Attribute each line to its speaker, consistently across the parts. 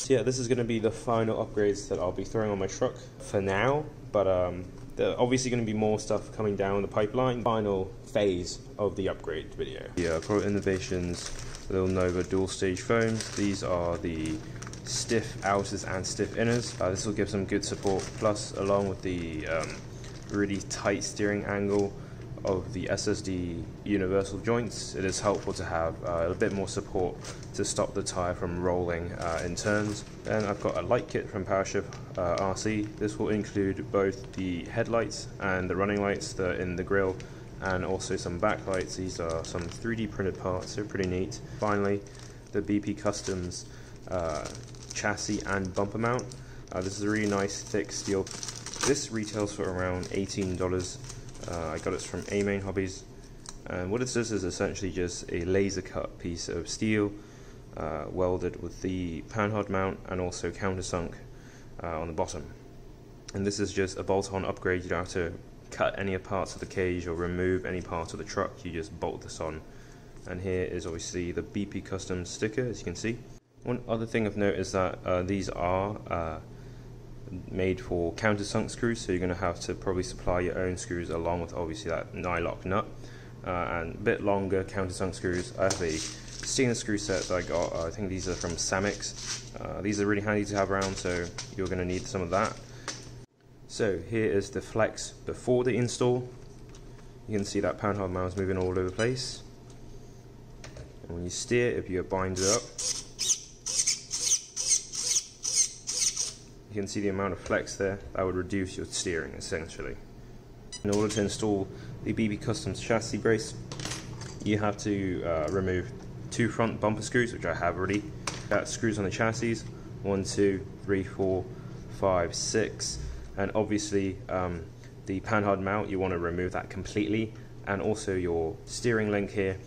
Speaker 1: So yeah, this is going to be the final upgrades that I'll be throwing on my truck for now, but there are obviously going to be more stuff coming down the pipeline. Final phase of the upgrade video. Yeah, Product Innovations Little Nova dual stage foams. These are the stiff outers and stiff inners. This will give some good support, plus along with the really tight steering angle of the SSD universal joints, it is helpful to have a bit more support to stop the tyre from rolling in turns. And I've got a light kit from PowerShift RC. This will include both the headlights and the running lights that are in the grille, and also some backlights. These are some 3D printed parts, they're pretty neat. Finally, the BPCustoms chassis and bumper mount. This is a really nice thick steel. This retails for around $18. I got it from A-Main Hobbies, and what it does is essentially just a laser cut piece of steel welded with the panhard mount and also countersunk on the bottom. And this is just a bolt-on upgrade. You don't have to cut any parts of the cage or remove any parts of the truck, you just bolt this on. And here is obviously the BPCustoms sticker, as you can see. One other thing of note is that these are made for countersunk screws, so you're going to have to probably supply your own screws along with obviously that nylock nut and a bit longer countersunk screws. I have a stainless screw set that I got, I think these are from Samix. These are really handy to have around, so you're going to need some of that. So here is the flex before the install. You can see that panhard mount is moving all over the place, and when you steer, if you bind it up, you can see the amount of flex there. That would reduce your steering essentially. In order to install the BPCustoms chassis brace, you have to remove 2 front bumper screws, which I have already. That screws on the chassis, 1, 2, 3, 4, 5, 6, and obviously the panhard mount, you want to remove that completely, and also your steering link here.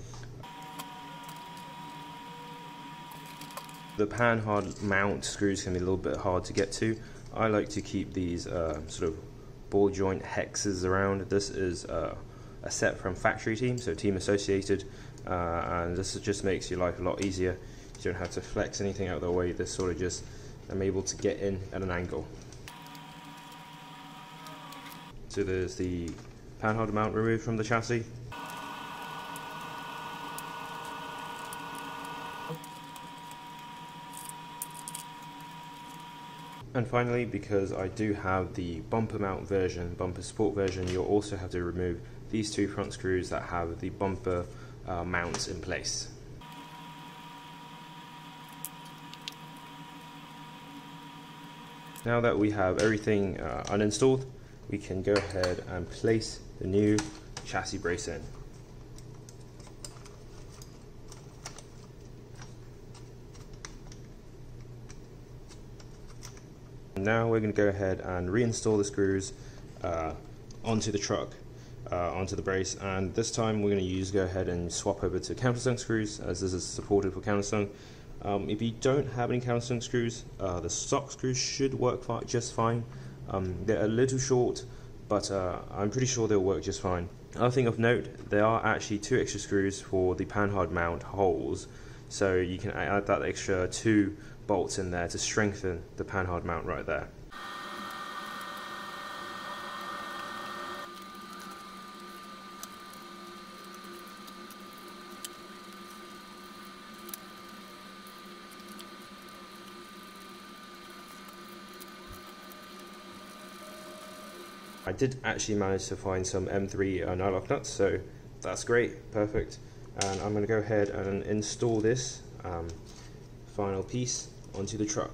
Speaker 1: The panhard mount screws can be a little bit hard to get to. I like to keep these sort of ball joint hexes around. This is a set from Factory Team, so team associated, and this just makes your life a lot easier. You don't have to flex anything out of the way. This sort of just, I'm able to get in at an angle. So there's the panhard mount removed from the chassis. And finally, because I do have the bumper mount version, bumper support version, you'll also have to remove these 2 front screws that have the bumper mounts in place. Now that we have everything uninstalled, we can go ahead and place the new chassis brace in. Now we're going to go ahead and reinstall the screws onto the truck, onto the brace, and this time we're going to go ahead and swap over to countersunk screws, as this is supported for countersunk. If you don't have any countersunk screws, the stock screws should work just fine. They're a little short, but I'm pretty sure they'll work just fine. Another thing of note, there are actually 2 extra screws for the panhard mount holes, so you can add that extra 2 bolts in there to strengthen the panhard mount right there. I did actually manage to find some M3 nylock nuts, so that's great, perfect. And I'm going to go ahead and install this final piece onto the truck.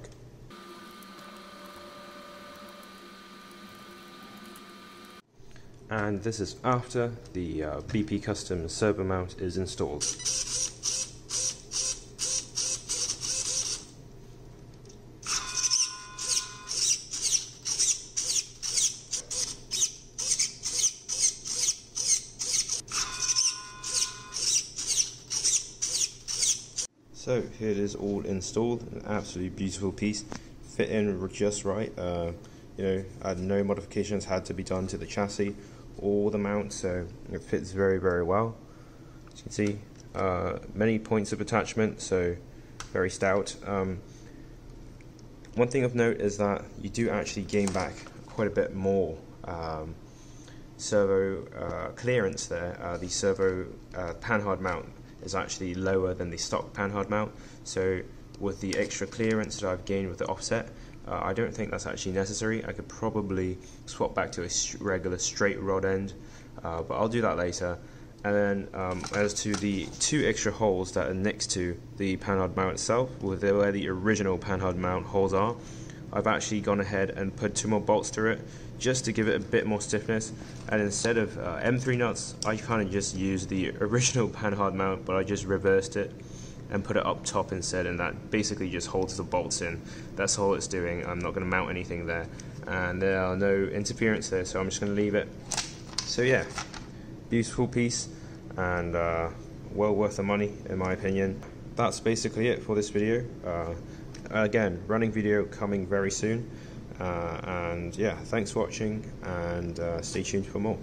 Speaker 1: And this is after the BPCustoms servo mount is installed. So here it is all installed, an absolutely beautiful piece, fit in just right. No modifications had to be done to the chassis or the mount, so it fits very, very well. As you can see, many points of attachment, so very stout. One thing of note is that you do actually gain back quite a bit more servo clearance there. The servo panhard mount is actually lower than the stock panhard mount, so with the extra clearance that I've gained with the offset, I don't think that's actually necessary. I could probably swap back to a regular straight rod end, but I'll do that later. And then as to the 2 extra holes that are next to the panhard mount itself, where the original panhard mount holes are, I've actually gone ahead and put 2 more bolts through it just to give it a bit more stiffness. And instead of M3 nuts, I kind of just used the original panhard mount, but I just reversed it and put it up top instead, and that basically just holds the bolts in. That's all it's doing. I'm not going to mount anything there, and there are no interference there, so I'm just going to leave it. So yeah, beautiful piece, and well worth the money in my opinion. That's basically it for this video. Again, running video coming very soon, and yeah, thanks for watching, and stay tuned for more.